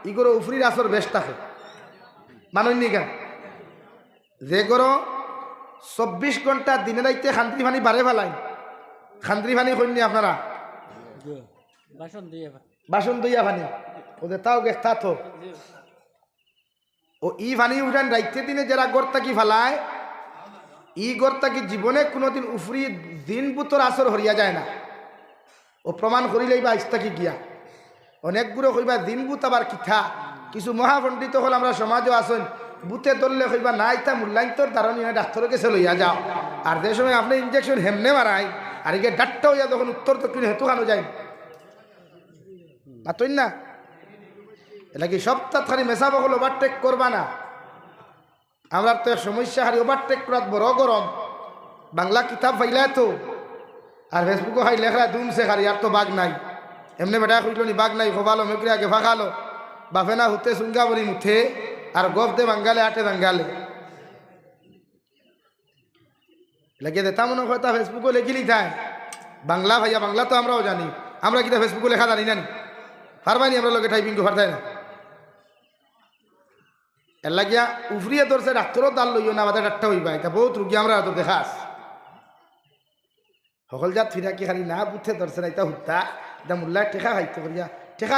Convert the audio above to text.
ইগোর উফরির আসর বেশ থাকে মাননি কেন যে গরো 24 ঘন্টা দিনে রাইতে খান্দ্রি পানি বাড়ে ফেলায় খান্দ্রি পানি কইনি আপনারা বাসন দইয়া পানি ওদের তাও গেস্তা তো ও ই পানি উঠান রাইতে দিনে যারা গড় কি ফেলায় ই গড় কি জীবনে কোনোদিন উফরি দিন বুতর আসর হরিয়া যায় না ও প্রমাণ করিলেই বা ইস্তা কি গিয়া অনেকগুলো কইবা দিন বুত আবার কিথা কিছু মহাপণ্ডিত হল আমরা সমাজও আসেন বুতে ধরলে কইবা না ইতা মূল্যায়ন তোর দাঁড়ানি না ডাক্তারের কাছে লইয়া যাও আর যে সময় আপনি ইঞ্জেকশন হেমনে মারাই আর একে ডাক্তার হইয়া তখন উত্তর দক্ষিণ হেতু খানো যায় মাতই না এটা কি সপ্তাহ খালি মেশা বকল ওভারটেক করবা না আমরা তো সমস্যা হারি ওভারটেক করাত বড় গরম বাংলা কিতাব ফাইলা তো আর ফেসবুকে খাই লেখা দুমছে খারি আর তো বাঘ নাই এমনি বেটা খুঁজল নি বাঘ নাই খোবালো মেকরি আগে ফাঁকালো বাফেনা হুতে সুঙ্গা বরি মুথে আর গপ দে বাঙ্গালে আটে দাঙ্গালে লেগে দে তা মনে হয় তা ফেসবুকে লেখিলি তাই বাংলা ভাইয়া বাংলা তো আমরাও জানি আমরা কিতা ফেসবুকে লেখা জানি না পারবানি আমরা লোকে টাইপিং পারতাই না এর লাগিয়া উফরিয়ে ধরছে ডাক্তারও দাল লইও না আমাদের ডাক্তার হইবা এটা বহুত রুগী আমরা তো দেখাস সকল জাত ফিরা কি খালি না বুঝতে ধরছে না এটা হুত্তা এটা মূল্যায় টেকা খাইতে করিয়া টেকা